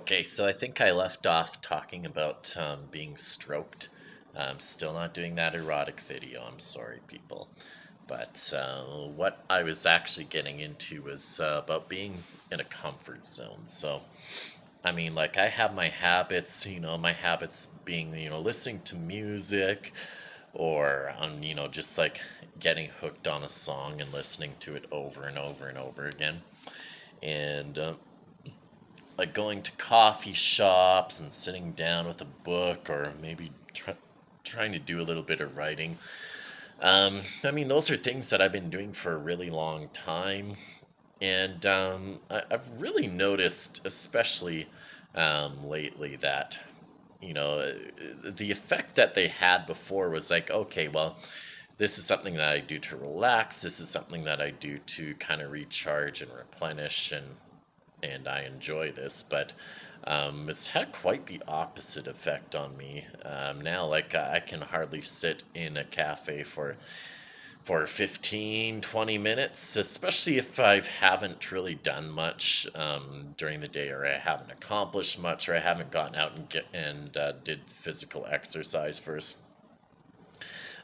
Okay, so I think I left off talking about being stroked. I'm still not doing that erotic video. I'm sorry, people. But what I was actually getting into was about being in a comfort zone. So, I mean, like, I have my habits, my habits being, listening to music or, just like getting hooked on a song and listening to it over and over and over again. And like going to coffee shops and sitting down with a book or maybe trying to do a little bit of writing. I mean, those are things that I've been doing for a really long time. And I've really noticed, especially lately, that, the effect that they had before was like, okay, well, this is something that I do to relax. This is something that I do to kind of recharge and replenish, and I enjoy this, but it's had quite the opposite effect on me. Now, like, I can hardly sit in a cafe for 15, 20 minutes, especially if I haven't really done much during the day, or I haven't accomplished much, or I haven't gotten out and did physical exercise first.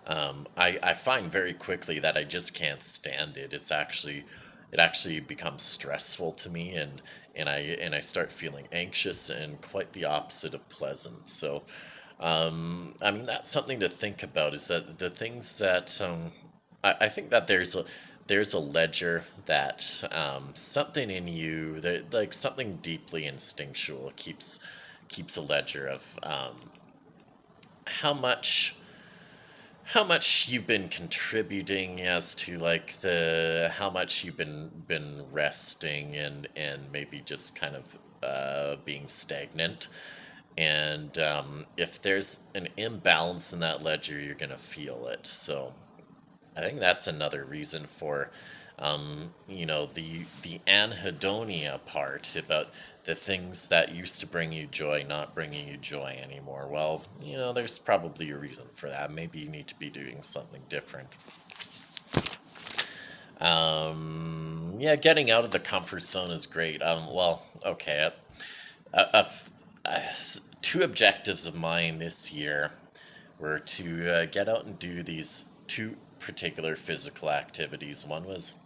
I find very quickly that I just can't stand it. It actually becomes stressful to me, and I start feeling anxious and quite the opposite of pleasant. So, I mean, that's something to think about. Is that the things that I think that there's a ledger that something in you, that like something deeply instinctual keeps a ledger of how much how much you've been contributing as to like the how much you've been resting and maybe just kind of being stagnant. And if there's an imbalance in that ledger, you're gonna feel it. So I think that's another reason for, the anhedonia part about the things that used to bring you joy not bringing you joy anymore. Well, there's probably a reason for that. Maybe you need to be doing something different. Yeah, getting out of the comfort zone is great. Well, okay. Two objectives of mine this year were to get out and do these two particular physical activities. One was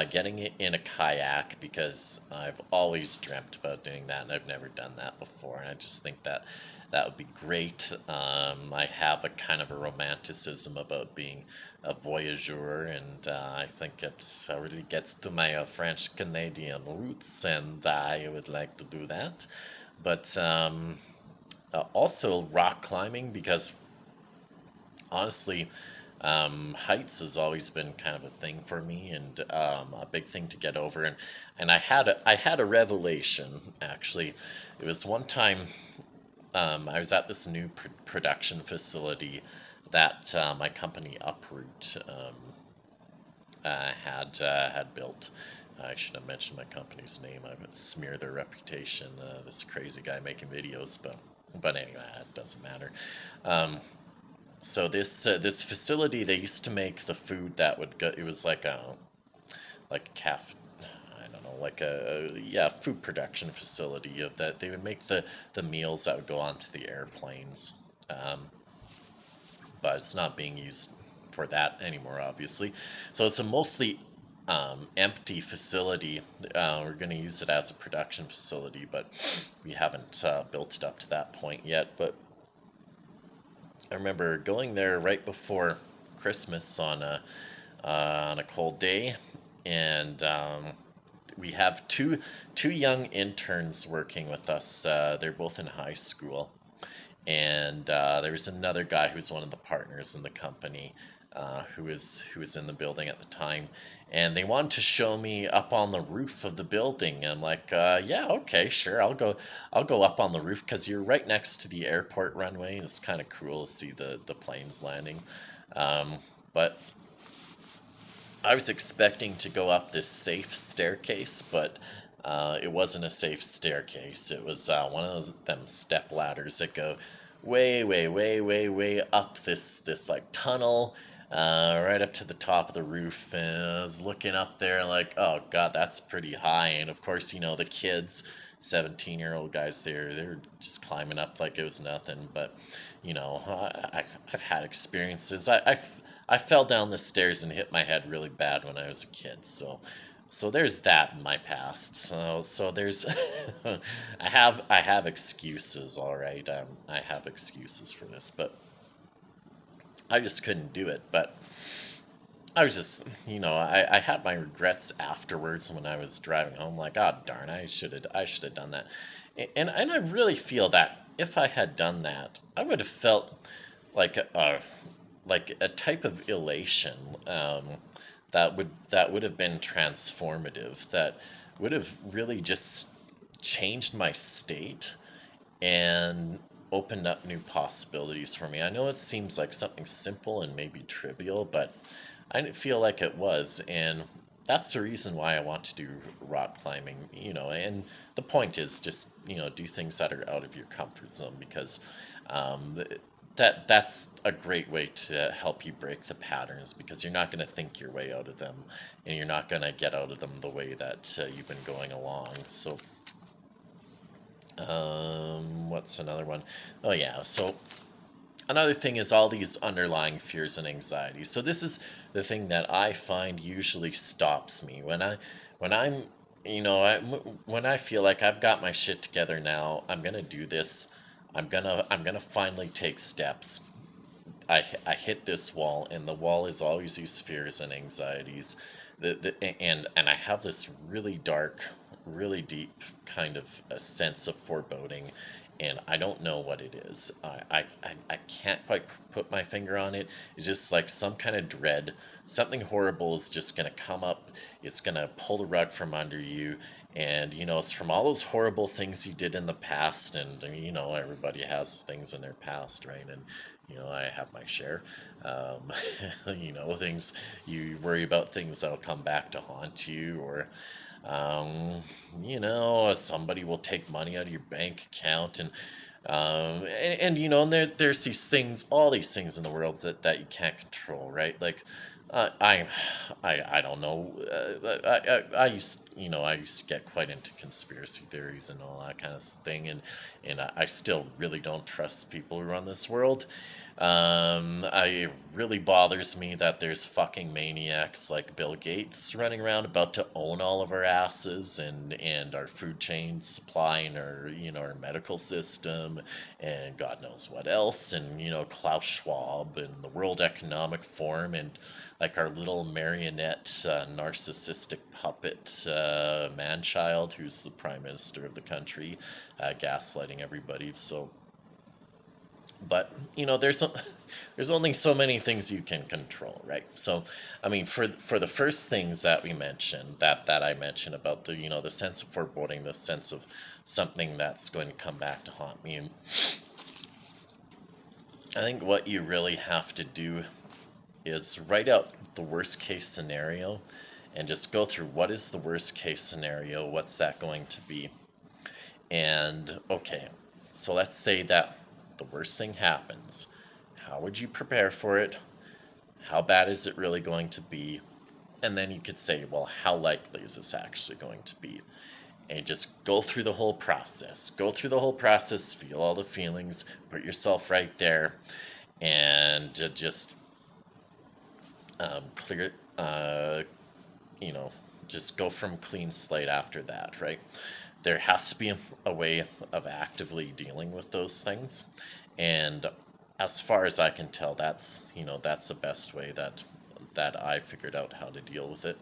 getting in a kayak, because I've always dreamt about doing that and I've never done that before, and I just think that that would be great. I have a kind of a romanticism about being a voyageur, and I think it really gets to my French Canadian roots, and I would like to do that. But also rock climbing, because honestly, heights has always been kind of a thing for me, and a big thing to get over. And I had a revelation, actually. It was one time, I was at this new production facility that my company Uproot had built. I should have mentioned my company's name. I would smear their reputation. This crazy guy making videos, but anyway, it doesn't matter. So this facility, they used to make the food that would go. It was like a calf. I don't know, like a yeah, food production facility of that. They would make the meals that would go onto the airplanes. But it's not being used for that anymore, obviously. So it's a mostly empty facility. We're going to use it as a production facility, but we haven't built it up to that point yet. But I remember going there right before Christmas on a cold day, and we have two young interns working with us. They're both in high school, and there was another guy who's one of the partners in the company, who was in the building at the time, and they wanted to show me up on the roof of the building. I'm like, yeah, okay, sure, I'll go up on the roof, because you're right next to the airport runway, and it's kind of cool to see the planes landing. But I was expecting to go up this safe staircase, but it wasn't a safe staircase. It was one of them step ladders that go way, way, way, way, way up this like tunnel, right up to the top of the roof. And I was looking up there like, oh God, that's pretty high. And of course, the kids 17-year-old guys there, they're just climbing up like it was nothing. But, I've had experiences. I fell down the stairs and hit my head really bad when I was a kid. So there's that in my past. So there's I have excuses, all right. I have excuses for this, but I just couldn't do it. But I was just, I had my regrets afterwards when I was driving home. Like, oh darn, I should have done that. And I really feel that if I had done that, I would have felt like a type of elation, that would have been transformative. That would have really just changed my state and opened up new possibilities for me. I know it seems like something simple and maybe trivial, but I didn't feel like it was, and that's the reason why I want to do rock climbing, and the point is just, do things that are out of your comfort zone, because that's a great way to help you break the patterns, because you're not going to think your way out of them, and you're not going to get out of them the way that you've been going along. So what's another one? Oh yeah, so another thing is all these underlying fears and anxieties. So this is the thing that I find usually stops me when I'm when I feel like I've got my shit together now. I'm gonna do this. I'm gonna finally take steps. I hit this wall, and the wall is always these fears and anxieties. And I have this really dark, really deep kind of a sense of foreboding, and I don't know what it is. I can't quite put my finger on it. It's just like some kind of dread. Something horrible is just going to come up. It's going to pull the rug from under you. And, it's from all those horrible things you did in the past. And, everybody has things in their past, right? And, I have my share. Um, things you worry about, things that'll come back to haunt you, or somebody will take money out of your bank account, and there's these things, all these things in the world that you can't control, right? Like, I don't know. I used to get quite into conspiracy theories and all that kind of thing, and I still really don't trust the people who run this world. It really bothers me that there's fucking maniacs like Bill Gates running around about to own all of our asses, and our food chain supply, and our medical system, and God knows what else, and Klaus Schwab and the World Economic Forum, and like our little marionette narcissistic puppet man-child who's the prime minister of the country, gaslighting everybody. So, but there's only so many things you can control, right? So, I mean, for the first things that we mentioned, that I mentioned about the sense of foreboding, the sense of something that's going to come back to haunt me, and I think what you really have to do is write out the worst case scenario, and just go through what is the worst case scenario, what's that going to be. And okay, so let's say that the worst thing happens. How would you prepare for it? How bad is it really going to be? And then you could say, well, how likely is this actually going to be? And just go through the whole process. Go through the whole process, feel all the feelings, put yourself right there, and just clear, just go from clean slate after that, right? There has to be a way of actively dealing with those things, and as far as I can tell, that's the best way that I figured out how to deal with it.